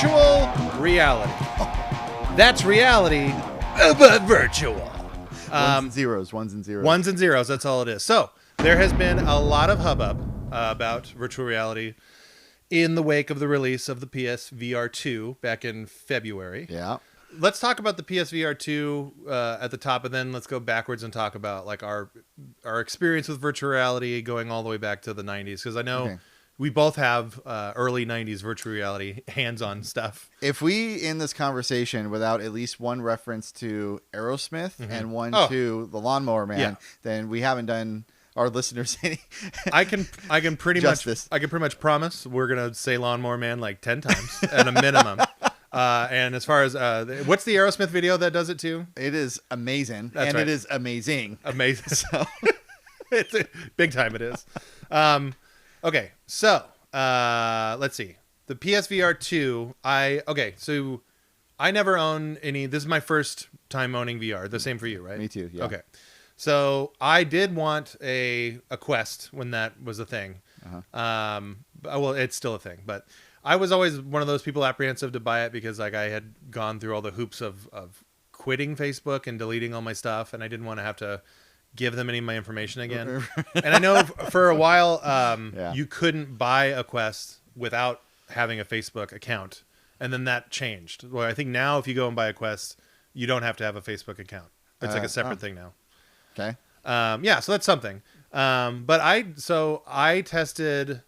virtual reality. That's reality, but virtual. Ones and zeros. Ones and zeros. That's all it is. So there has been a lot of hubbub about virtual reality in the wake of the release of the PSVR 2 back in February. Yeah. Let's talk about the PSVR 2 at the top, and then let's go backwards and talk about like our experience with virtual reality going all the way back to the 90s, because I know we both have early 90s virtual reality hands-on stuff. If we in this conversation without at least one reference to Aerosmith and one to the Lawnmower Man, then we haven't done our listeners any I can pretty justice. much promise we're gonna say Lawnmower Man like 10 times at a minimum. And as far as what's the Aerosmith video that does it too? It is amazing. That's right. It is amazing. So it's big time. It is. Okay, so let's see. The PSVR 2. So I never own any. This is my first time owning VR. The same for you, right? Me too. Yeah. Okay. So I did want a Quest when that was a thing. Well, it's still a thing, but I was always one of those people apprehensive to buy it because like I had gone through all the hoops of quitting Facebook and deleting all my stuff, and I didn't want to have to give them any of my information again. And I know for a while you couldn't buy a Quest without having a Facebook account, and then that changed. Well, I think now if you go and buy a Quest, you don't have to have a Facebook account. It's like a separate thing now. Okay. So that's something. But I tested.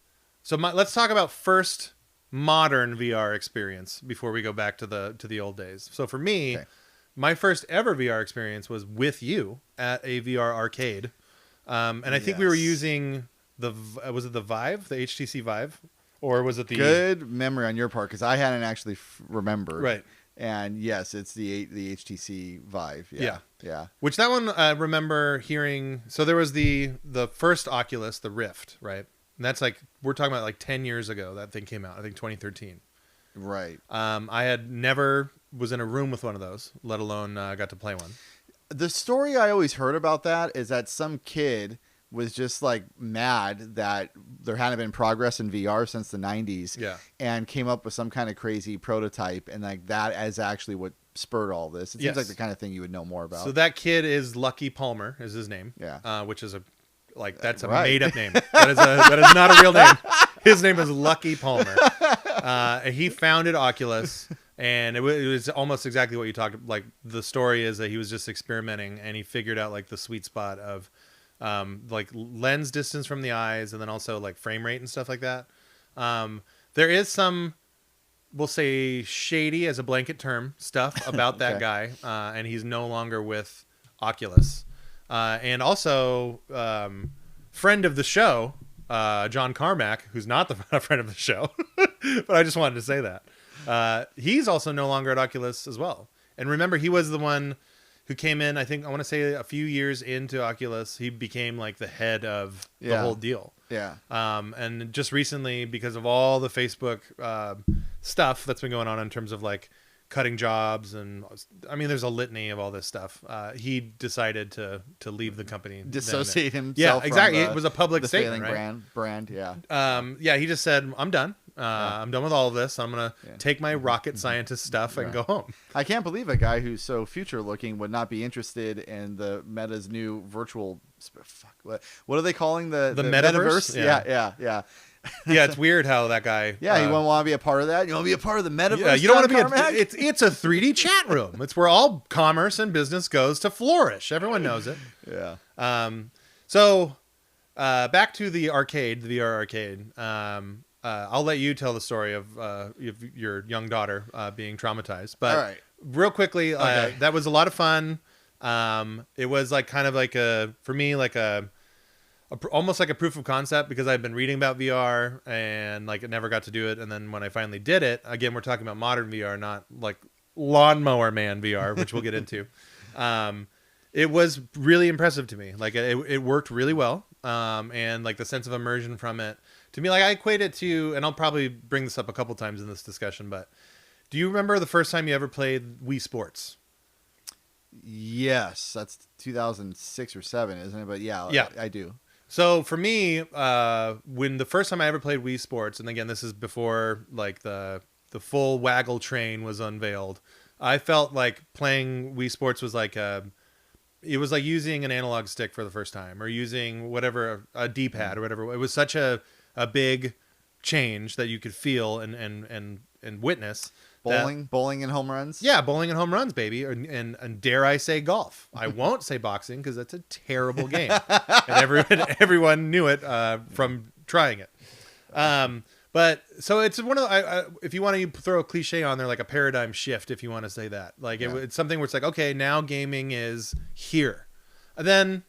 So let's talk about first modern VR experience before we go back to the old days. So for me, my first ever VR experience was with you at a VR arcade. And I think we were using was it the Vive, the HTC Vive, or was it the good memory on your part? Cause I hadn't actually remembered. Right. And yes, it's the HTC Vive. Yeah. Which that one I remember hearing. So there was the first Oculus, the Rift, right? And that's like, we're talking about like 10 years ago that thing came out. I think 2013. Right. I had never was in a room with one of those, let alone got to play one. The story I always heard about that is that some kid was just like mad that there hadn't been progress in VR since the 90s. Yeah. And came up with some kind of crazy prototype. And like that is actually what spurred all this. It seems like the kind of thing you would know more about. So that kid is Lucky Palmer is his name. Yeah. Which is that's a made up name. That is not a real name. His name is Lucky Palmer. He founded Oculus, and it was almost exactly what you talked about. Like the story is that he was just experimenting, and he figured out like the sweet spot of like lens distance from the eyes, and then also like frame rate and stuff like that. There is some, we'll say shady as a blanket term stuff about that guy, and he's no longer with Oculus. And also friend of the show, John Carmack, who's not a friend of the show, but I just wanted to say that. He's also no longer at Oculus as well. And remember, he was the one who came in, I think, I want to say a few years into Oculus, he became like the head of the whole deal. Yeah. And just recently, because of all the Facebook stuff that's been going on in terms of like cutting jobs, and I mean, there's a litany of all this stuff. He decided to leave the company, dissociate himself. Yeah, exactly. From it was a public statement, right? Brand. Yeah. He just said, "I'm done. I'm done with all of this. I'm gonna take my rocket scientist stuff and go home." I can't believe a guy who's so future looking would not be interested in the Meta's new virtual. What are they calling the metaverse? Yeah. Yeah, it's weird how that guy. Yeah, you won't want to be a part of that. You want to be a part of the metaverse. Yeah, you don't want to be. It's a 3D chat room. It's where all commerce and business goes to flourish. Everyone knows it. Yeah. So, back to the arcade, the VR arcade. I'll let you tell the story of your young daughter being traumatized. But all right. Real quickly, that was a lot of fun. It was like kind of like for me like almost like a proof of concept, because I've been reading about VR and like I never got to do it. And then when I finally did it, again, we're talking about modern VR, not like Lawnmower Man VR, which we'll get into. It was really impressive to me. Like it worked really well. And like the sense of immersion from it to me, like I equate it to, and I'll probably bring this up a couple times in this discussion, but do you remember the first time you ever played Wii Sports? Yes, that's 2006 or 7, isn't it? But yeah, I do. So for me, when the first time I ever played Wii Sports, and again, this is before like the the full waggle train was unveiled. I felt like playing Wii Sports was like it was like using an analog stick for the first time, or using whatever, a D-pad or whatever. It was such a big change that you could feel and witness. Bowling and home runs. Yeah, bowling and home runs, baby, and dare I say golf. I won't say boxing because that's a terrible game, and everyone knew it from trying it. But so it's one of the, if you want to throw a cliche on there, like a paradigm shift, if you want to say that, like it's something where it's like, okay, now gaming is here. And then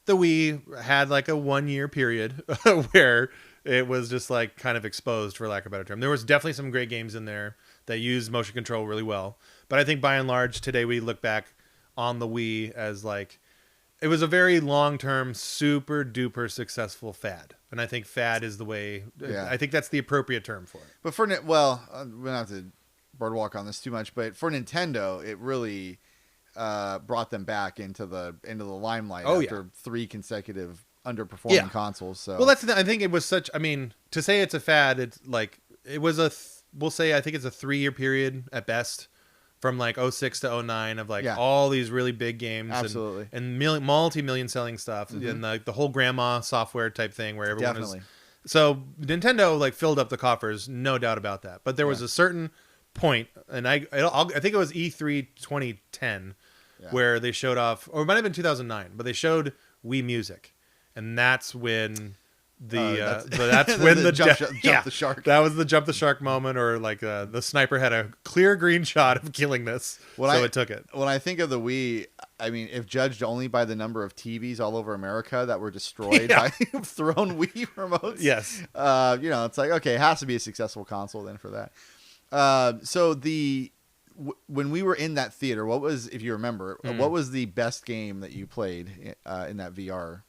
the Wii had like a 1 year period where it was just like kind of exposed, for lack of a better term. There was definitely some great games in there that use motion control really well. But I think by and large today we look back on the Wii as like, it was a very long-term, super duper successful fad. And I think fad is the way, I think that's the appropriate term for it. But for, we don't have to birdwalk on this too much, but for Nintendo, it really brought them back into the limelight after 3 consecutive underperforming consoles. So, well, that's the thing. I think it was such, I mean, to say it's a fad, it's like, it was we'll say, I think it's a 3-year period at best, from like 06 to 09 of like all these really big games. Absolutely. And multi-million selling stuff, and the whole grandma software type thing where everyone is. So Nintendo like filled up the coffers, no doubt about that. But there was a certain point, and I think it was E3 2010 where they showed off, or it might have been 2009, but they showed Wii Music. And that's when that's when the jump the shark. That was the jump the shark moment, or like the sniper had a clear green shot of killing this, it took it. When I think of the Wii, I mean, if judged only by the number of TVs all over America that were destroyed by thrown Wii remotes, it's like, okay, it has to be a successful console then for that. So when we were in that theater, what was, if you remember, what was the best game that you played in that VR?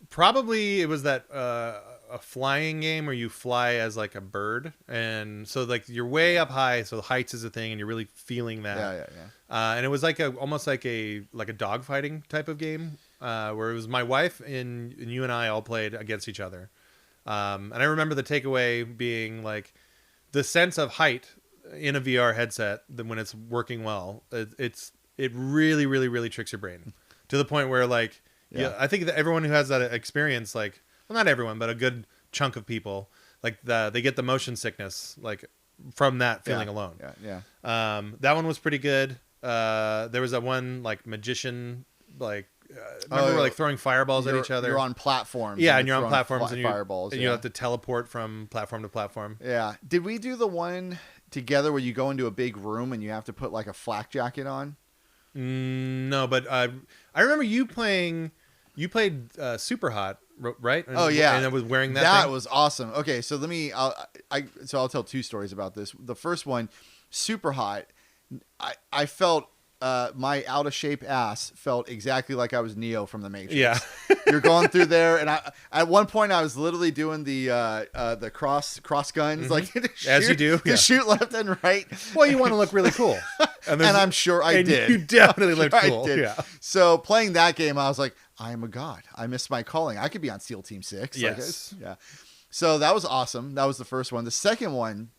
Probably it was that a flying game where you fly as like a bird, and so like you're way up high, so heights is a thing, and you're really feeling that. And it was like almost like a dogfighting type of game, where it was my wife and you and I all played against each other. And I remember the takeaway being like the sense of height in a VR headset, that when it's working well, it really, really, really tricks your brain to the point where like. Yeah, I think that everyone who has that experience, like, well, not everyone, but a good chunk of people, like they get the motion sickness, like from that feeling alone. That one was pretty good. There was that one like magician, like remember like throwing fireballs at each other. You're on platforms. Yeah, and you're on platforms and fireballs. And you have to teleport from platform to platform. Yeah. Did we do the one together where you go into a big room and you have to put like a flak jacket on? No, but I remember you played Super Hot, right? And I was wearing that. That was awesome. Okay, so I'll tell 2 stories about this. The first one, Super Hot, I felt my out of shape ass felt exactly like I was Neo from the Matrix. Yeah, you're going through there, and at one point I was literally doing the cross guns, like as you do, to shoot left and right. Well, you want to look really cool, and I'm sure I did. You definitely looked cool. I did. Yeah. So playing that game, I was like, I am a god. I missed my calling. I could be on SEAL Team 6. Yes. So that was awesome. That was the first one. The second one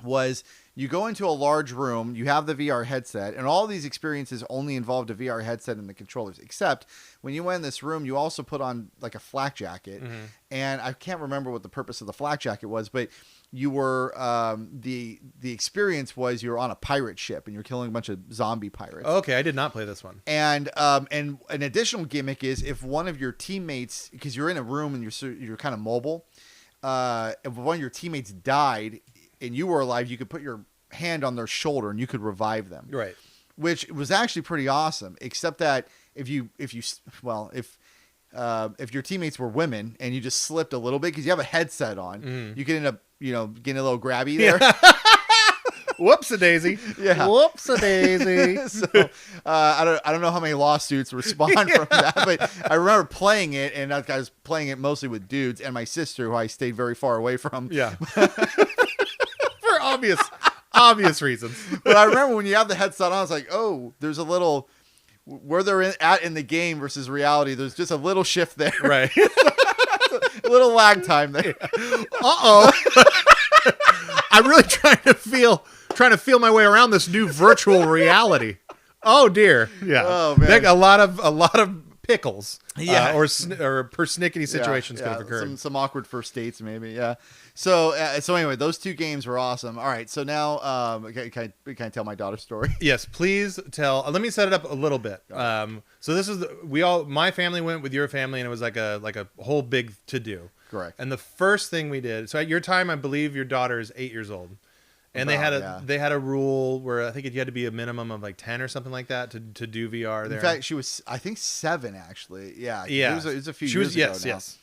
was you go into a large room, you have the VR headset, and all these experiences only involved a VR headset and the controllers, except when you went in this room, you also put on like a flak jacket. And I can't remember what the purpose of the flak jacket was, but you were the experience was you were on a pirate ship and you're killing a bunch of zombie pirates. Okay, I did not play this one. And an additional gimmick is if one of your teammates, because you're in a room and you're kind of mobile, if one of your teammates died and you were alive, you could put your hand on their shoulder and you could revive them. Right. Which was actually pretty awesome, except that if your teammates were women and you just slipped a little bit because you have a headset on, you could end up, getting a little grabby there. Whoops-a-daisy. Yeah. Whoops-a-daisy. So I don't know how many lawsuits respond from that, but I remember playing it, and I was playing it mostly with dudes and my sister, who I stayed very far away from. Yeah. For obvious reasons. But I remember when you have the headset on, I was like, oh, there's a little where they're at in the game versus reality. There's just a little shift there. Right. A little lag time there. Uh-oh. I'm really trying to feel my way around this new virtual reality. Oh dear. Yeah. Oh, man. A lot of pickles. Yeah. Or persnickety situations could have occurred. Some awkward first dates, maybe. Yeah. So anyway, those 2 games were awesome. All right. So now, can I tell my daughter's story? Yes, please tell. Let me set it up a little bit. So this is my family went with your family, and it was like a whole big to do. Correct. And the first thing we did. So at your time, I believe your daughter is 8 years old. And they had a rule where I think you had to be a minimum of like 10 or something like that to do VR there. In fact, she was, I think, 7 actually. Yeah. Yeah. It was a few years ago now. Yes.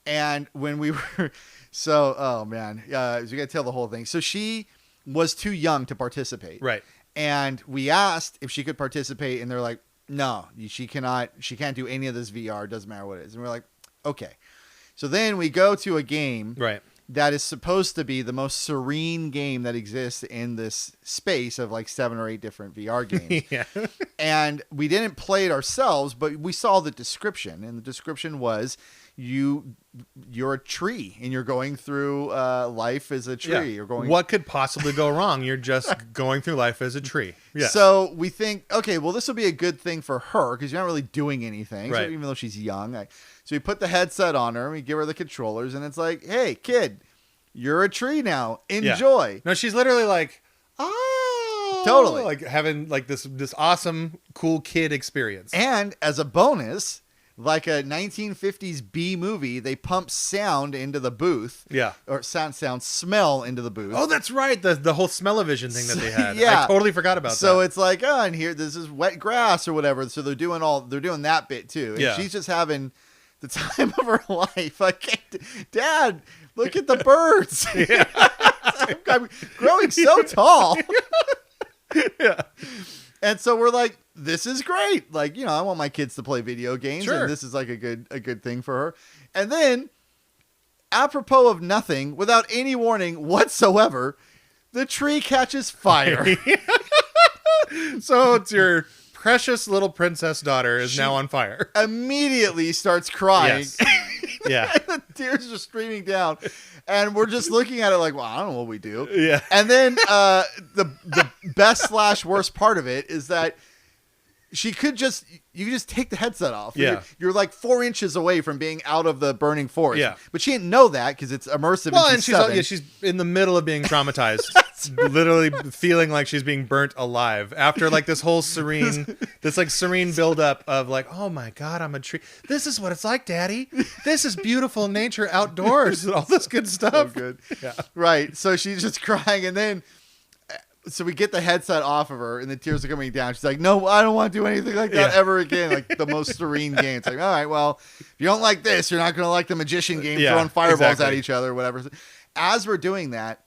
And when we were, so, oh man, we got to tell the whole thing. So she was too young to participate. Right. And we asked if she could participate, and they're like, no, she can't do any of this VR. It doesn't matter what it is. And we're like, okay. So then we go to a game. Right. That is supposed to be the most serene game that exists in this space of like 7 or 8 different VR games. Yeah. And we didn't play it ourselves, but we saw the description, and the description was you're a tree and you're going through life as a tree. Yeah. You're going. What could possibly go wrong? You're just going through life as a tree. Yes. So we think, okay, well, this will be a good thing for her because you're not really doing anything. Right. So even though she's young. So we put the headset on her and we give her the controllers, and it's like, hey, kid, you're a tree now. Enjoy. Yeah. No, she's literally like, oh, totally, like having like this awesome, cool kid experience. And as a bonus, like a 1950s B movie, they pump sound into the booth. Yeah. Or smell into the booth. Oh, that's right. The whole smell-o-vision thing that they had. Yeah. I totally forgot about that. So it's like, oh, and here, this is wet grass or whatever. So they're doing that bit too. And yeah. She's just having the time of her life. Like, Dad, look at the birds. Yeah. I'm growing so tall. Yeah. And so we're like, this is great. Like, I want my kids to play video games. Sure. And this is like a good thing for her. And then, apropos of nothing, without any warning whatsoever, the tree catches fire. So it's your precious little princess daughter is now on fire. Immediately starts crying. Yes. Yeah. And the tears are streaming down. And we're just looking at it like, well, I don't know what we do. Yeah. And then the best / worst part of it is that you could just take the headset off. Yeah. You're like 4 inches away from being out of the burning forest. Yeah. But she didn't know that because it's immersive. Well, and she's in the middle of being traumatized. Literally feeling like she's being burnt alive after like this whole serene buildup of like, oh my God, I'm a tree. This is what it's like, Daddy. This is beautiful nature outdoors and all this good stuff. So good. Yeah. Right. So she's just crying, and then so we get the headset off of her, and the tears are coming down. She's like, no, I don't want to do anything like that ever again. Like the most serene game. It's like, all right, well, if you don't like this, you're not going to like the magician game, throwing fireballs at each other, whatever. As we're doing that,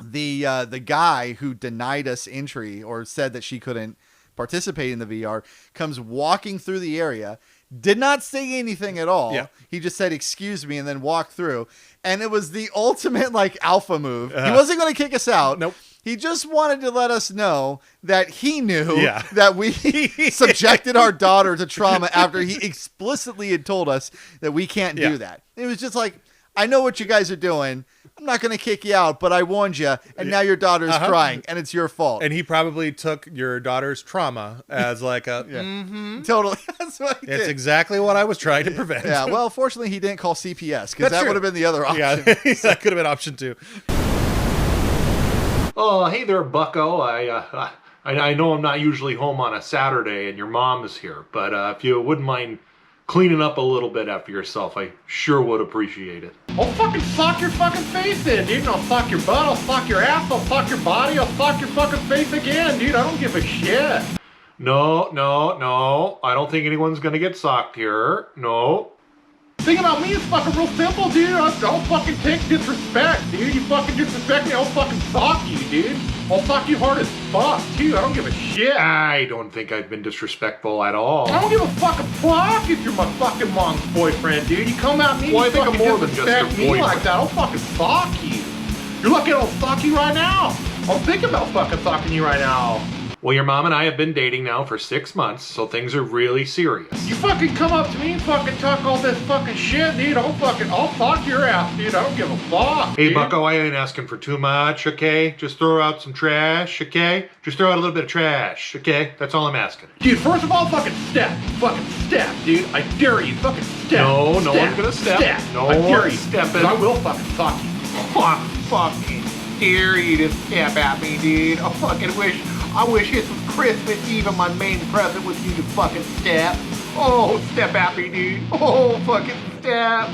the guy who denied us entry or said that she couldn't participate in the VR comes walking through the area, did not say anything at all. Yeah. He just said, excuse me, and then walked through. And it was the ultimate like alpha move. He wasn't going to kick us out. Nope. He just wanted to let us know that he knew Yeah. that we subjected our daughter to trauma after he explicitly had told us that we can't do that. It was just like, I know what you guys are doing. I'm not going to kick you out, but I warned you, and now your daughter's crying, and it's your fault. And he probably took your daughter's trauma as like a, Totally. That's what he it's did. exactly what I was trying to prevent. Yeah, well, fortunately, he didn't call CPS, because that true. would have been the other option. Yeah, that could have been option 2. Oh, hey there, bucko. I know I'm not usually home on a Saturday and your mom is here, but if you wouldn't mind cleaning up a little bit after yourself, I sure would appreciate it. I'll fucking sock your fucking face in, dude. I'll sock your butt, I'll sock your ass, I'll sock your body, I'll sock your fucking face again, dude. I don't give a shit. No. I don't think anyone's gonna get socked here. No. The thing about me is fucking real simple, dude. I'll fucking take disrespect, dude. You fucking disrespect me, I'll fucking sock you, dude. I'll sock you hard as fuck, too. I don't give a shit. I don't think I've been disrespectful at all. I don't give a fucking fuck if you're my fucking mom's boyfriend, dude. You come at me, Well, I you think I'm fucking more than just your disrespect me boyfriend. like that. I'll fucking sock you. You're lucky I don't sock you right now. I'm thinking about fucking socking you right now. Well, your mom and I have been dating now for 6 months, so things are really serious. You fucking come up to me and fucking talk all this fucking shit, dude. I'll fuck your ass, dude. I don't give a fuck. Hey, dude. Bucko, I ain't asking for too much, okay? Just throw out some trash, okay? Just throw out a little bit of trash, okay? That's all I'm asking. Dude, first of all, fucking step. Fucking step, dude. I dare you. Fucking step. No, no one's gonna step. No I dare you. Stepping. I will fucking fuck you. I fucking dare you to step at me, dude. I wish this was Christmas Eve and my main present was you to fucking step. Oh, step at me, dude. Oh, fucking step.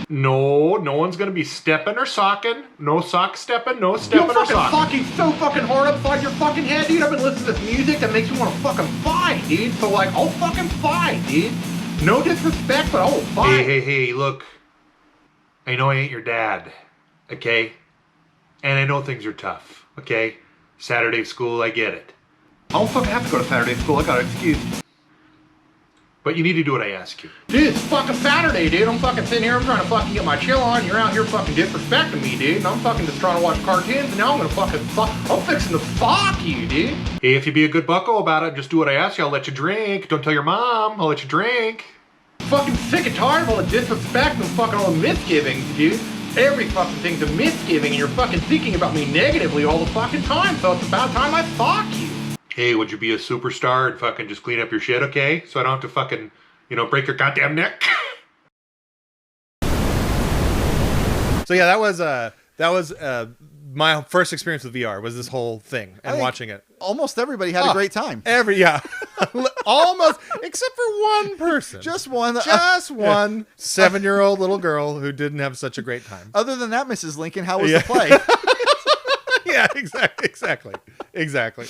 No, no one's gonna be stepping or socking. No sock stepping, no stepping or socking. You're fucking so fucking hard upside your fucking head, dude. I've been listening to this music that makes me want to fucking fight, dude. So, like, I'll fucking fight, dude. No disrespect, but I'll fight. Hey, look. I know I ain't your dad, okay? And I know things are tough, okay? Saturday school, I get it. I don't fucking have to go to Saturday school, I got an excuse. But you need to do what I ask you. Dude, it's fucking Saturday, dude. I'm fucking sitting here, I'm trying to fucking get my chill on. You're out here fucking disrespecting me, dude. And I'm fucking just trying to watch cartoons, and now I'm gonna fucking I'm fixing to fuck you, dude. Hey, if you be a good bucko about it, just do what I ask you. I'll let you drink. Don't tell your mom, I'll let you drink. Fucking sick and tired of all the disrespect and fucking all the misgivings, dude. Every fucking thing's a misgiving, and you're fucking thinking about me negatively all the fucking time, so it's about time I fuck you. Hey, would you be a superstar and fucking just clean up your shit, okay? So I don't have to fucking, break your goddamn neck. So yeah, that was my first experience with VR was this whole thing and watching it. Almost everybody had a great time. Almost, except for one person. Just one. Just one 7-year-old little girl who didn't have such a great time. Other than that, Mrs. Lincoln, how was the play? Yeah, exactly.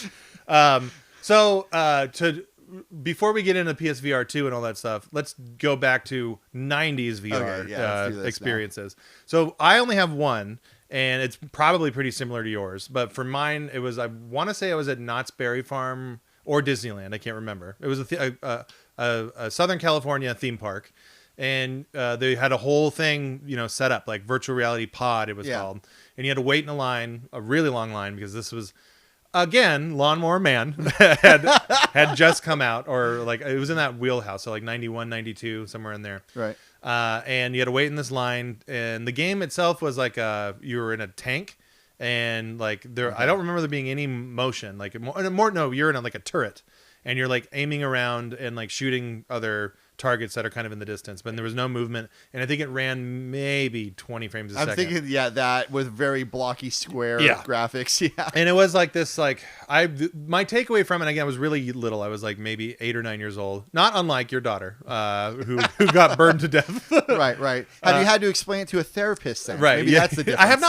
Before we get into PSVR 2 and all that stuff, let's go back to 90s VR experiences. Now. So I only have one, and it's probably pretty similar to yours. But for mine, it was, I want to say I was at Knott's Berry Farm or Disneyland. I can't remember. It was a Southern California theme park. And they had a whole thing, set up, like virtual reality pod, it was called. And you had to wait in a line, a really long line, because this was... Again, Lawnmower Man had just come out, or like it was in that wheelhouse, so like 91, 92, somewhere in there. Right. And you had to wait in this line, and the game itself was like you were in a tank, and like there, I don't remember there being any motion. Like you're in like a turret, and you're like aiming around and like shooting other targets that are kind of in the distance, but there was no movement, and I think it ran maybe 20 frames a second. I'm thinking, that with very blocky square graphics, And it was like this, like my takeaway from it, again, I was really little. I was like maybe 8 or 9 years old, not unlike your daughter, who got burned to death. Right. Have you had to explain it to a therapist then? Right. Maybe that's the difference.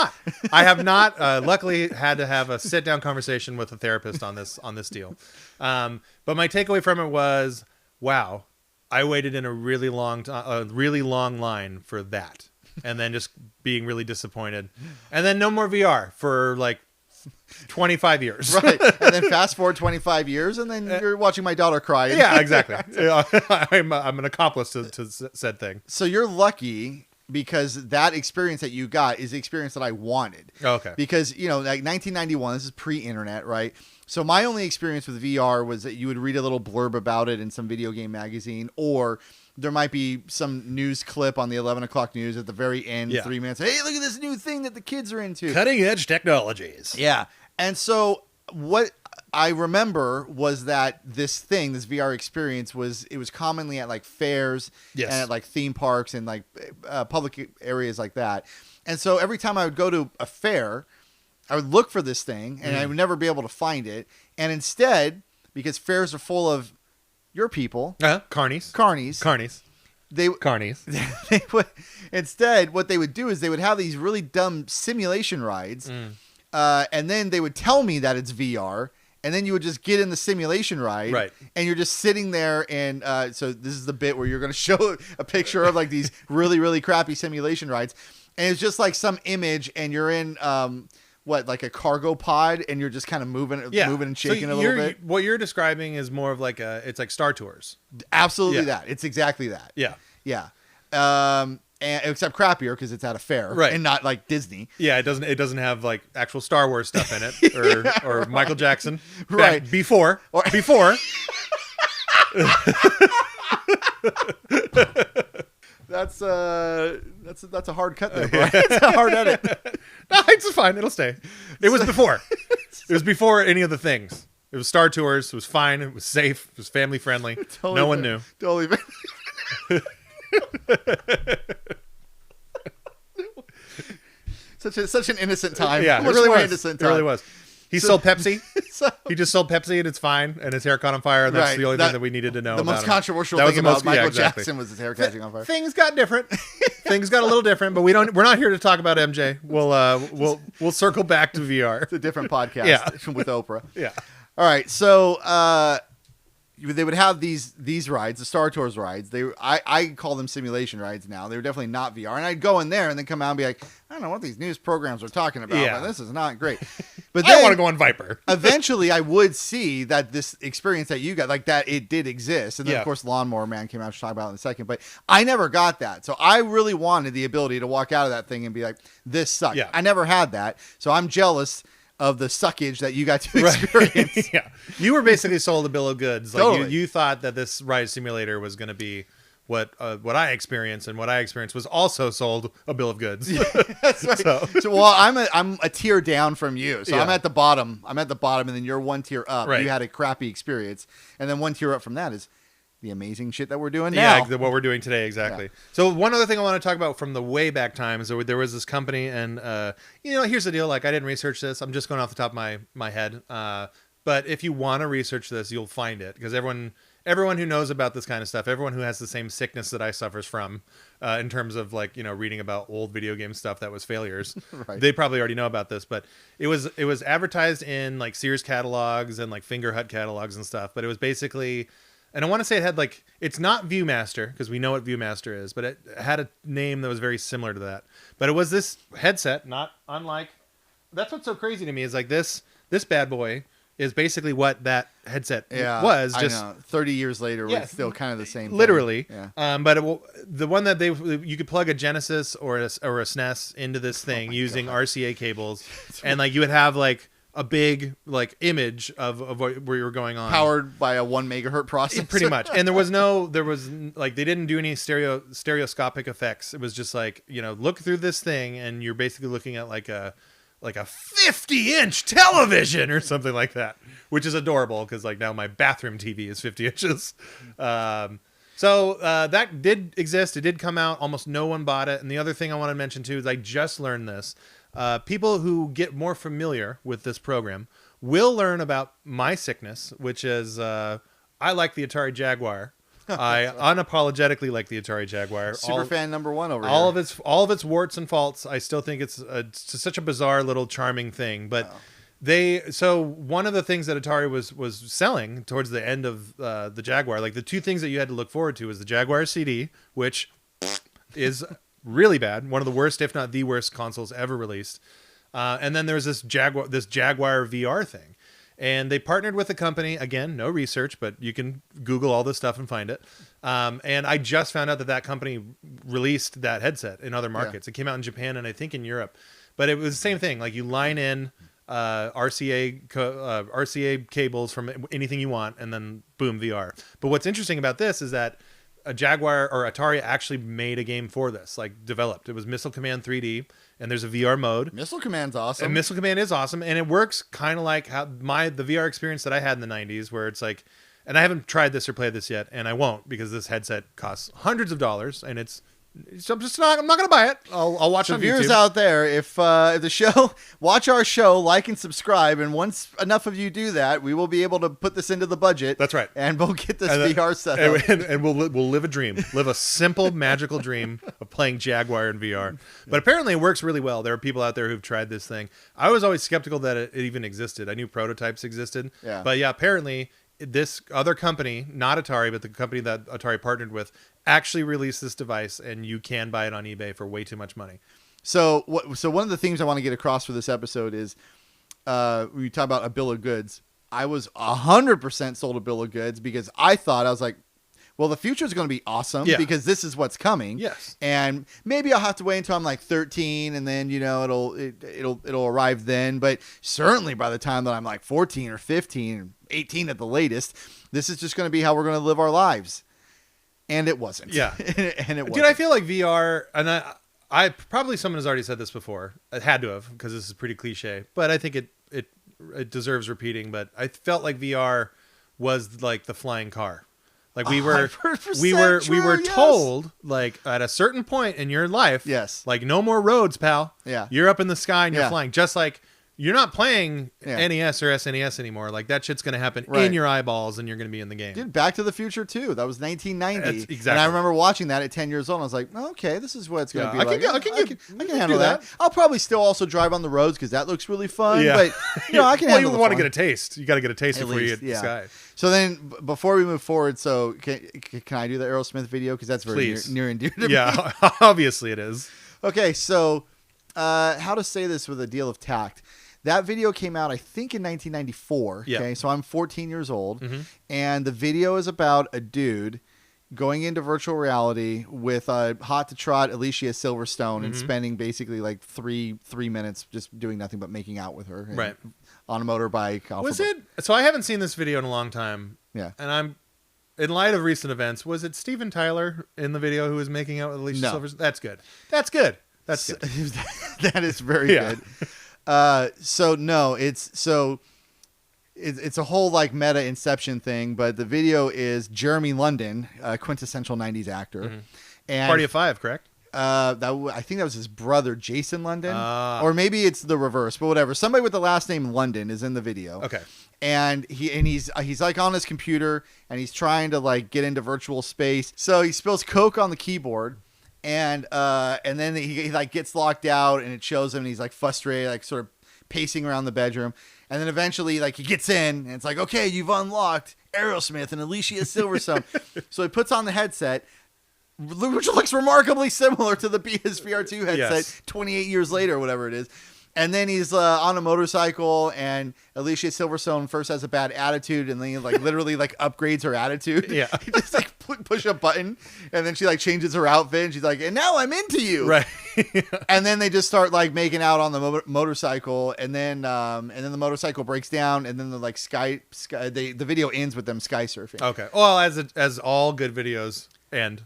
I have not. Luckily, had to have a sit down conversation with a therapist on this deal. But my takeaway from it was, wow. I waited in a really long line for that, and then just being really disappointed, and then no more VR for like 25 years. Right, and then fast forward 25 years, and then you're watching my daughter cry. Yeah, exactly. I'm an accomplice to said thing. So you're lucky because that experience that you got is the experience that I wanted. Okay. Because like 1991, this is pre-internet, right? So my only experience with VR was that you would read a little blurb about it in some video game magazine, or there might be some news clip on the 11 o'clock news at the very end, 3 minutes. Hey, look at this new thing that the kids are into. Cutting edge technologies. Yeah. And so what I remember was that this VR experience it was commonly at like fairs and at like theme parks and like public areas like that. And so every time I would go to a fair, I would look for this thing, and I would never be able to find it. And instead, because fairs are full of your people, carnies, they would instead what they would do is they would have these really dumb simulation rides, and then they would tell me that it's VR, and then you would just get in the simulation ride, right? And you're just sitting there, and so this is the bit where you're going to show a picture of like these really, really crappy simulation rides, and it's just like some image, and you're in like a cargo pod, and you're just kind of moving and shaking a little bit. What you're describing is more of like it's like Star Tours. Absolutely that. It's exactly that. Yeah. Yeah. and except crappier because it's at a fair, Right. and not like Disney. Yeah, it doesn't have like actual Star Wars stuff in it, or Michael Jackson, Right. Before. That's a hard cut there, Brian. It's a hard edit. No, it's fine. It'll stay. It was before. It was before any of the things. It was Star Tours. It was fine. It was safe. It was family friendly. Totally no one knew. Totally. Such an innocent time. Yeah, Much it really more was. innocent It really time. was. He sold Pepsi. So, He just sold Pepsi and it's fine. And his hair caught on fire. And that's Right. the only thing that we needed to know the about most him. controversial That was thing the about most- Michael yeah, exactly. Jackson was his hair catching on fire. Things got different. Things got a little different, but we're not here to talk about MJ. We'll circle back to VR. It's a different podcast Yeah. with Oprah. Yeah. All right, so they would have these rides, the Star Tours rides. I call them simulation rides now. They were definitely not VR, and I'd go in there and then come out and be like, I don't know what these news programs are talking about, Yeah. but this is not great. But I then, want to go on Viper. eventually, I would see that this experience that you got, like that, it did exist, and then Yeah. of course, Lawnmower Man came out. Which we'll talk about in a second, but I never got that, so I really wanted the ability to walk out of that thing and be like, this sucked. Yeah. I never had that, so I'm jealous of the suckage that you got to experience. Yeah. You were basically sold a bill of goods. Like Totally. you thought that this ride simulator was going to be what I experienced, and what I experienced was also sold a bill of goods. That's right. So- Well, I'm a tier down from you, so Yeah. I'm at the bottom. I'm at the bottom, and then you're one tier up. Right. You had a crappy experience, and then one tier up from that is the amazing shit that we're doing now. Yeah, what we're doing today, exactly. Yeah. So one other thing I want to talk about from the way back times, there was this company, and here's the deal. Like, I didn't research this. I'm just going off the top of my head. But if you want to research this, you'll find it, because everyone who knows about this kind of stuff, everyone who has the same sickness that I suffers from, in terms of like, reading about old video game stuff that was failures, Right. they probably already know about this. But it was advertised in like Sears catalogs and like Finger Hut catalogs and stuff. But it was basically, and I want to say it had like, it's not Viewmaster, because we know what Viewmaster is, but it had a name that was very similar to that. But it was this headset, not unlike. That's what's so crazy to me is like this bad boy is basically what that headset was. Just I know. 30 years later, Yeah. it's still kind of the same thing. literally. Yeah. But the one that you could plug a Genesis or a SNES into this thing using RCA cables, and like you would have like a big like image of where you were going on. Powered by a 1 megahertz processor. Pretty much. And there was like, they didn't do any stereoscopic effects. It was just like, look through this thing and you're basically looking at like a 50-inch television or something like that, which is adorable because like now my bathroom TV is 50 inches. So that did exist. It did come out. Almost no one bought it. And the other thing I want to mention too is I just learned this. People who get more familiar with this program will learn about my sickness, which is I like the Atari Jaguar. I unapologetically like the Atari Jaguar. Super fan number one over here. All of its warts and faults. I still think it's such a bizarre little charming thing. But so one of the things that Atari was selling towards the end of the Jaguar, like the two things that you had to look forward to was the Jaguar CD, which is really bad, one of the worst, if not the worst, consoles ever released. And then there's this Jaguar VR thing. And they partnered with a company, again, no research, but you can Google all this stuff and find it. And I just found out that company released that headset in other markets. Yeah. It came out in Japan and I think in Europe. But it was the same thing. Like you line in RCA cables from anything you want, and then boom, VR. But what's interesting about this is that a Jaguar or Atari actually made a game for this, like developed. It was Missile Command 3D, and there's a VR mode. Missile Command's awesome. And Missile Command is awesome, and it works kind of like how the VR experience that I had in the 90s, where it's like, and I haven't tried this or played this yet, and I won't because this headset costs hundreds of dollars, and I'm not gonna buy it. I'll watch it on viewers YouTube. out there, if the show, watch our show, like and subscribe, and once enough of you do that, we will be able to put this into the budget. That's right. And we'll get this VR set up. And we'll live a dream, live a simple, magical dream of playing Jaguar in VR. But apparently it works really well. There are people out there who've tried this thing. I was always skeptical that it even existed. I knew prototypes existed. Yeah. But yeah, apparently this other company, not Atari, but the company that Atari partnered with, actually released this device, and you can buy it on eBay for way too much money. So one of the themes I want to get across for this episode is we talk about a bill of goods. I was 100% sold a bill of goods because I was like, well, the future is going to be awesome because this is what's coming. Yes. And maybe I'll have to wait until I'm like 13 and then, it'll arrive then. But certainly by the time that I'm like 14 or 15, 18 at the latest, this is just going to be how we're going to live our lives. And it wasn't. Yeah. And it wasn't. Dude, I feel like VR, and I probably someone has already said this before. It had to have, because this is pretty cliche, but I think it deserves repeating. But I felt like VR was like the flying car. Like we were told, like, at a certain point in your life, like, no more roads, pal. Yeah. You're up in the sky and you're flying. Just like you're not playing NES or SNES anymore. Like, that shit's going to happen in your eyeballs and you're going to be in the game. Dude, Back to the Future 2. That was 1990. Exactly. And I remember watching that at 10 years old. And I was like, okay, this is what it's going to be like. I can handle that. I'll probably still also drive on the roads because that looks really fun. Yeah. But, I can handle you want to get a taste. You got to get a taste before you hit the sky. So then, before we move forward, so can I do the Aerosmith video? Because that's very near and dear to me. Yeah, obviously it is. Okay, so how to say this with a deal of tact. That video came out, I think, in 1994. Yeah. Okay, so I'm 14 years old, and the video is about a dude going into virtual reality with a hot to trot Alicia Silverstone and spending basically like three minutes just doing nothing but making out with her. Right. On a motorbike. Was it? So I haven't seen this video in a long time. Yeah. And I'm, in light of recent events, was it Steven Tyler in the video who was making out with Alicia Silverstone? That's good. That's good. That's good. That is very good. So no, it's a whole like meta Inception thing, but the video is Jeremy London, a quintessential 90s actor. And Party of Five, correct? I think that was his brother, Jason London, or maybe it's the reverse, but whatever. Somebody with the last name London is in the video. Okay. And he's like on his computer and he's trying to like get into virtual space. So he spills Coke on the keyboard. And then he like gets locked out and it shows him and he's like frustrated, like sort of pacing around the bedroom. And then eventually like he gets in and it's like, okay, you've unlocked Aerosmith and Alicia Silverstone. So he puts on the headset, which looks remarkably similar to the PSVR 2 headset 28 years later, or whatever it is. And then he's on a motorcycle, and Alicia Silverstone first has a bad attitude, and then he like literally like upgrades her attitude. Yeah, he just like push a button, and then she like changes her outfit, and she's like, "And now I'm into you." Right. And then they just start like making out on the motorcycle, and then the motorcycle breaks down, and then the like the video ends with them sky surfing. Okay. Well, as all good videos end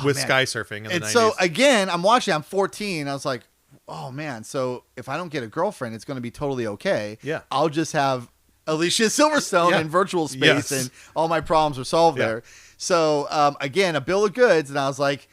with sky surfing in the 90s. So again, I'm watching. I'm 14. I was like, oh man, so if I don't get a girlfriend, it's going to be totally okay. Yeah. I'll just have Alicia Silverstone in virtual space and all my problems are solved there. So again, a bill of goods. And I was like,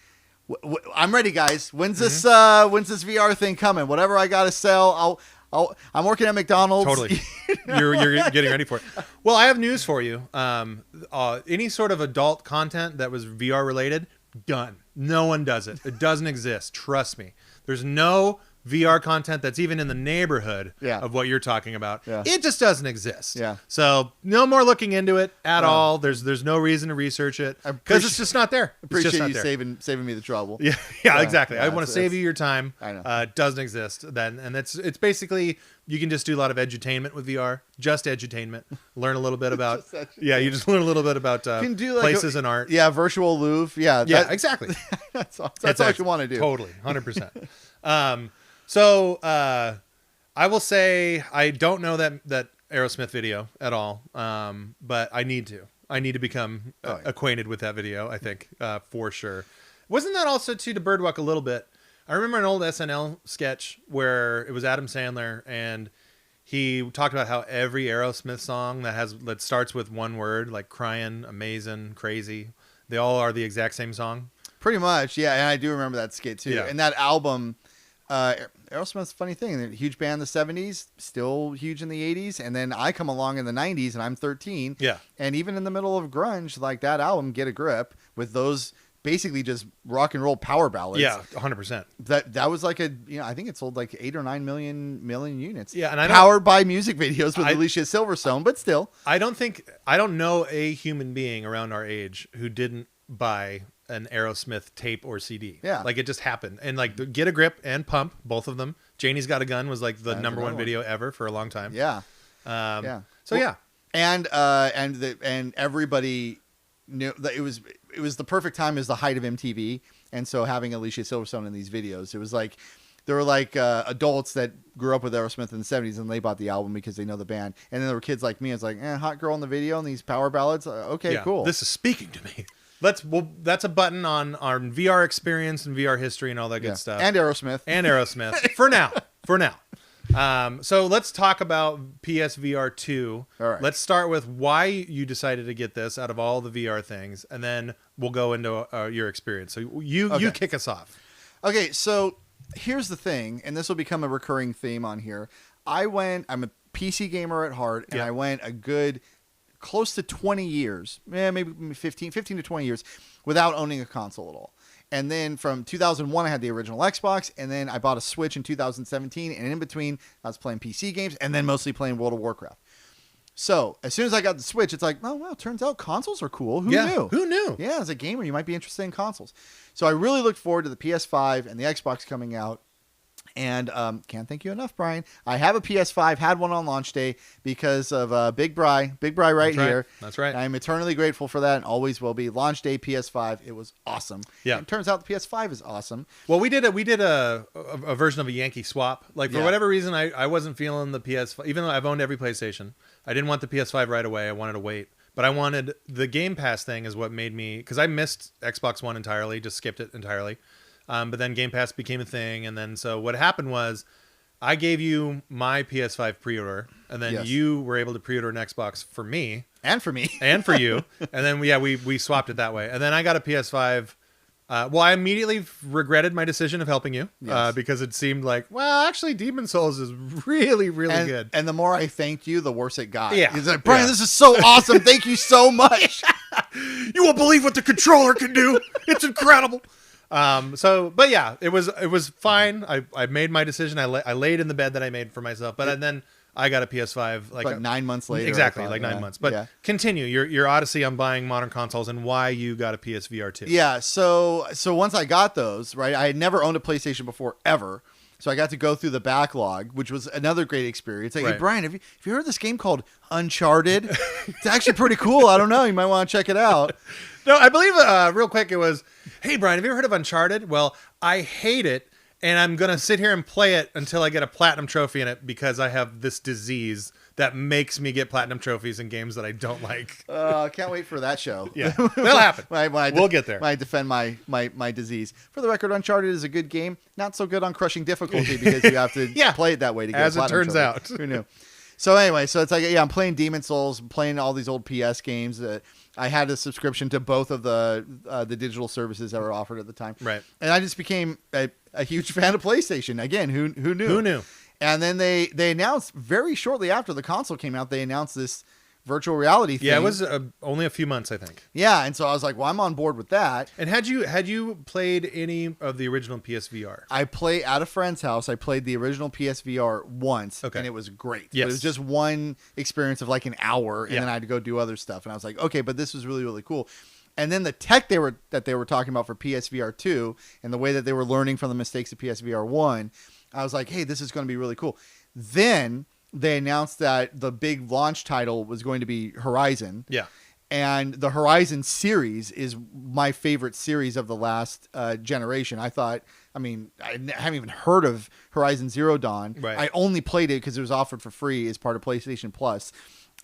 I'm ready, guys. When's this VR thing coming? Whatever I got to sell, I'm working at McDonald's. Totally. You're getting ready for it. Well, I have news for you. Any sort of adult content that was VR related, done. No one does it. It doesn't exist. Trust me. There's no VR content that's even in the neighborhood of what you're talking about. Yeah. It just doesn't exist. Yeah. So no more looking into it at all. There's no reason to research it because it's just not there. Appreciate you saving me the trouble. Yeah, exactly. I want to save you your time. I know. It doesn't exist then, and it's basically you can just do a lot of edutainment with VR. Just edutainment. Learn a little bit about you just learn a little bit about places and art. Yeah, virtual Louvre. Yeah, exactly. that's all you want to do. Totally, 100%. So I will say I don't know that Aerosmith video at all, but I need to become acquainted with that video. I think for sure. Wasn't that also to birdwalk a little bit? I remember an old SNL sketch where it was Adam Sandler and he talked about how every Aerosmith song that starts with one word, like crying, amazing, crazy, they all are the exact same song. Pretty much, yeah. And I do remember that skit too. Yeah. And that album, Aerosmith's a funny thing. They're a huge band in the 70s, still huge in the 80s. And then I come along in the 90s and I'm 13. Yeah. And even in the middle of grunge, like that album, Get a Grip, with those basically just rock and roll power ballads. Yeah, 100%. That was like I think it sold like 8 or 9 million units. Yeah, and powered by music videos with Alicia Silverstone, but still. I don't know a human being around our age who didn't buy an Aerosmith tape or CD. Yeah. Like it just happened. And like Get a Grip and Pump, both of them. Janie's Got a Gun was like the number one video ever for a long time. Yeah. So yeah. And everybody knew that it was the perfect time. It was the height of MTV, and so having Alicia Silverstone in these videos, it was like there were like adults that grew up with Aerosmith in the 70s and they bought the album because they know the band, and then there were kids like me. It's like, hot girl in the video and these power ballads. Okay, cool. This is speaking to me. That's a button on our VR experience and VR history and all that good stuff. And Aerosmith. For now. So let's talk about PSVR 2. All right. Let's start with why you decided to get this out of all the VR things, and then we'll go into your experience. So you kick us off. Okay, so here's the thing, and this will become a recurring theme on here. I'm a PC gamer at heart, and I went a good close to 20 years, maybe 15 to 20 years without owning a console at all. And then from 2001, I had the original Xbox, and then I bought a Switch in 2017, and in between, I was playing PC games, and then mostly playing World of Warcraft. So as soon as I got the Switch, it's like, oh, wow, turns out consoles are cool. Who knew? Who knew? Yeah, as a gamer, you might be interested in consoles. So I really looked forward to the PS5 and the Xbox coming out. And can't thank you enough, Brian. I have a PS5, had one on launch day because of Big Bri right here. That's right. I'm eternally grateful for that and always will be. Launch day PS5, it was awesome. Yeah. And it turns out the PS5 is awesome. Well, we did a version of a Yankee swap. Like for whatever reason, I wasn't feeling the PS5, even though I've owned every PlayStation. I didn't want the PS5 right away. I wanted to wait. But I wanted the Game Pass thing is what made me, because I missed Xbox One entirely, just skipped it entirely. But then Game Pass became a thing, and then so what happened was I gave you my PS5 pre-order, and then you were able to pre-order an Xbox for me. And for me. And for you. And then, we swapped it that way. And then I got a PS5. I immediately regretted my decision of helping you because it seemed like, well, actually, Demon's Souls is really, really good. And the more I thanked you, the worse it got. Yeah. He's like, Brian, this is so awesome. Thank you so much. You won't believe what the controller can do. It's incredible. But yeah, it was fine. I made my decision. I laid in the bed that I made for myself, but then I got a PS5 like 9 months later. Exactly, 9 months. But continue your odyssey on buying modern consoles and why you got a PSVR 2. Yeah. So once I got those, right, I had never owned a PlayStation before ever. So I got to go through the backlog, which was another great experience. Like, hey, Brian, have you heard this game called Uncharted? It's actually pretty cool. I don't know. You might want to check it out. No, I believe real quick it was, hey, Brian, have you ever heard of Uncharted? Well, I hate it, and I'm going to sit here and play it until I get a platinum trophy in it because I have this disease that makes me get platinum trophies in games that I don't like. Can't wait for that show. Yeah, that'll happen. We'll get there. When I defend my disease. For the record, Uncharted is a good game. Not so good on crushing difficulty because you have to play it that way to get as a platinum it turns trophy. out. Who knew? So anyway, so it's like, I'm playing Demon's Souls, I'm playing all these old PS games. I had a subscription to both of the digital services that were offered at the time. Right. And I just became a huge fan of PlayStation. Again, who knew? Who knew? And then they announced very shortly after the console came out, they announced this virtual reality thing. Yeah, it was only a few months, I think. Yeah, and so I was like, well, I'm on board with that. And had you played any of the original PSVR? I played at a friend's house. I played the original PSVR once, and it was great. Yes. But it was just one experience of like an hour, and then I had to go do other stuff. And I was like, okay, but this was really, really cool. And then the tech they were talking about for PSVR 2 and the way that they were learning from the mistakes of PSVR 1, I was like, hey, this is going to be really cool. Then they announced that the big launch title was going to be Horizon. Yeah. And the Horizon series is my favorite series of the last generation. I haven't even heard of Horizon Zero Dawn. Right. I only played it because it was offered for free as part of PlayStation Plus.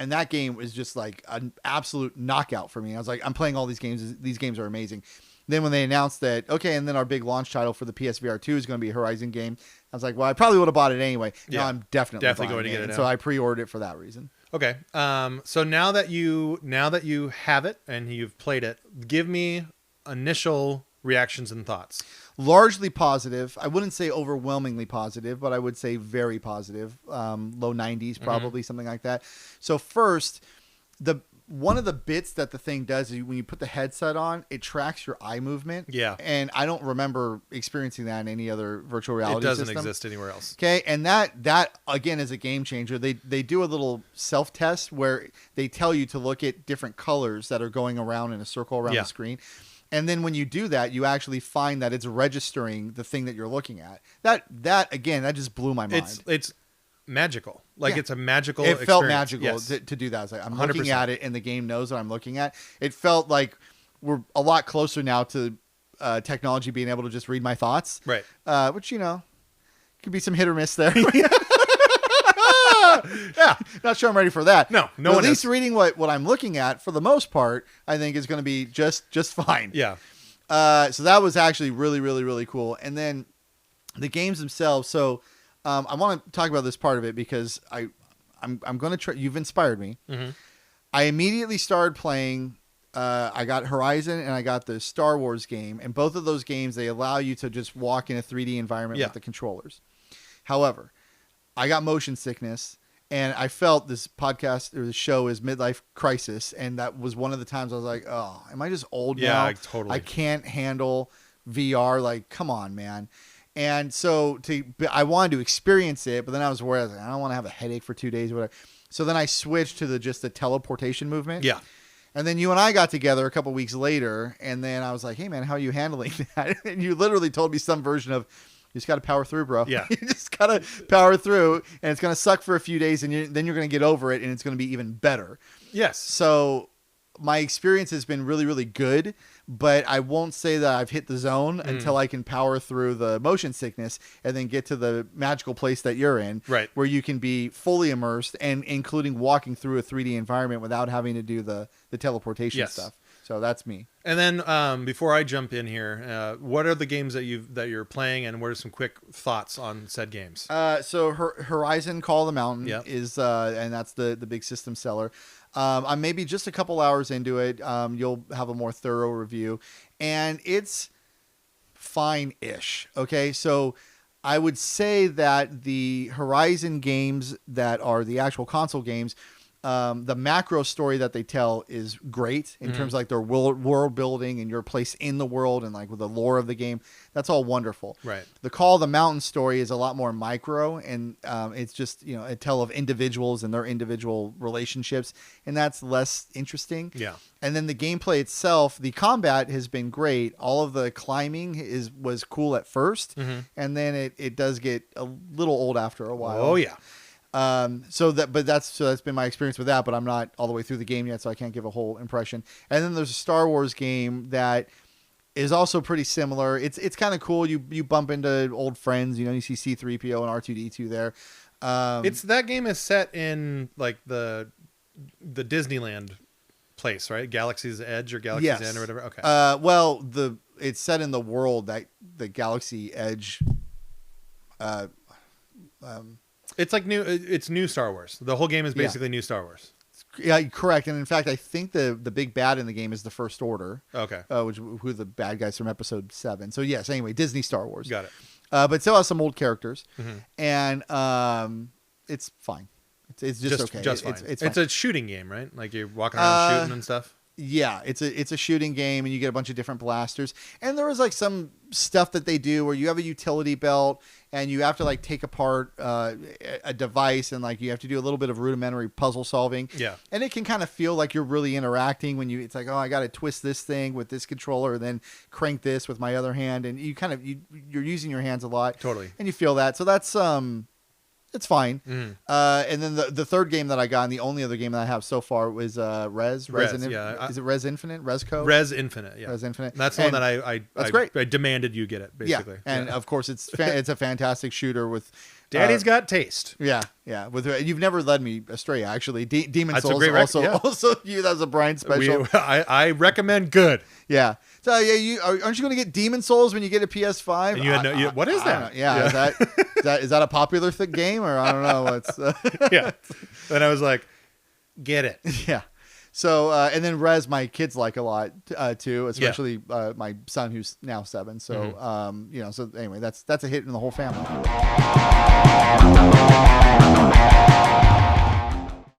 And that game was just like an absolute knockout for me. I was like, I'm playing all these games. These games are amazing. Then when they announced that, okay, and then our big launch title for the PSVR 2 is going to be a Horizon game, I was like, well, I probably would have bought it anyway. Yeah. No, I'm definitely going to get it now. So I pre-ordered it for that reason. Okay. So now that you have it and you've played it, give me initial reactions and thoughts. Largely positive. I wouldn't say overwhelmingly positive, but I would say very positive. Low 90s, probably something like that. So first, one of the bits that the thing does is when you put the headset on, it tracks your eye movement. Yeah. And I don't remember experiencing that in any other virtual reality system. It doesn't exist anywhere else. Okay. And that again is a game changer. They do a little self-test where they tell you to look at different colors that are going around in a circle around the screen. And then when you do that, you actually find that it's registering the thing that you're looking at. That again, that just blew my mind. It's magical. Like it's a magical experience. It felt magical to do that. It's like I'm 100%. looking at it and the game knows what I'm looking at. It felt like we're a lot closer now to technology being able to just read my thoughts. Right. Which, could be some hit or miss there. Yeah. Not sure I'm ready for that. No But one at least is. reading what I'm looking at, for the most part, I think is going to be just fine. Yeah. So that was actually really, really, really cool. And then the games themselves. So I want to talk about this part of it because I'm going to try. You've inspired me. Mm-hmm. I immediately started playing. I got Horizon and I got the Star Wars game, and both of those games, they allow you to just walk in a 3D environment with the controllers. However, I got motion sickness, and I felt this podcast or the show is Midlife Krisis, and that was one of the times I was like, oh, am I just old now? Yeah, totally. I can't handle VR. Like, come on, man. And so I wanted to experience it, but then I was worried. I was like, I don't want to have a headache for 2 days or whatever. So then I switched to just the teleportation movement. Yeah. And then you and I got together a couple weeks later, and then I was like, hey, man, how are you handling that? And you literally told me some version of, you just got to power through, bro. Yeah. You just got to power through, and it's going to suck for a few days, and then you're going to get over it, and it's going to be even better. Yes. So my experience has been really, really good, but I won't say that I've hit the zone until I can power through the motion sickness and then get to the magical place that you're in, Right. where you can be fully immersed, and including walking through a 3D environment without having to do the teleportation stuff. So that's me. And then before I jump in here, what are the games that you're playing, and what are some quick thoughts on said games? So Horizon Call of the Mountain is, and that's the big system seller. I'm maybe just a couple hours into it. You'll have a more thorough review, and it's fine-ish. Okay, so I would say that the Horizon games that are the actual console games, the macro story that they tell is great in terms of like their world building and your place in the world and like with the lore of the game. That's all wonderful. Right. The Call of the Mountain story is a lot more micro, and it's just, a tale of individuals and their individual relationships, and that's less interesting. Yeah. And then the gameplay itself, the combat has been great. All of the climbing was cool at first, and then it does get a little old after a while. Oh yeah. That's been my experience with that, but I'm not all the way through the game yet, so I can't give a whole impression. And then there's a Star Wars game that is also pretty similar. It's kind of cool. You bump into old friends, you see C-3PO and R2-D2 there. That game is set in like the Disneyland place, right? Galaxy's Edge or Galaxy's End or whatever. Okay. Well, it's set in the world that the Galaxy Edge. It's like it's new Star Wars. The whole game is basically new Star Wars. Yeah, correct. And in fact, I think the big bad in the game is the First Order. Okay. Who are the bad guys from Episode 7. So yes, anyway, Disney Star Wars. Got it. But still has some old characters, and it's fine. It's just okay. Just fine. It's fine. It's a shooting game, right? Like you're walking around shooting and stuff. Yeah, it's a shooting game, and you get a bunch of different blasters. And there was like some stuff that they do where you have a utility belt, and you have to like take apart a device, and like you have to do a little bit of rudimentary puzzle solving. Yeah, and it can kind of feel like you're really interacting when it's like, oh, I got to twist this thing with this controller, and then crank this with my other hand, and you're using your hands a lot. Totally, and you feel that. So that's it's fine. And then the third game that I got, and the only other game that I have so far, was Res. Yeah. Is it Res Infinite? Resco? Res Infinite. Yeah. Res Infinite. That's the one that that's great. I demanded you get it, basically. Yeah. And of course, it's a fantastic shooter with. Daddy's got taste. Yeah. With you've never led me astray. Actually, Demon That's Souls a great also you. That was a Brian special. I recommend good. Yeah. So yeah, aren't you going to get Demon Souls when you get a PS5? And you had what is that? Yeah. Is that a popular game, or I don't know what's. Yeah. And I was like, get it. Yeah. So and then Res, my kids like a lot too, especially my son who's now 7. So so anyway, that's a hit in the whole family.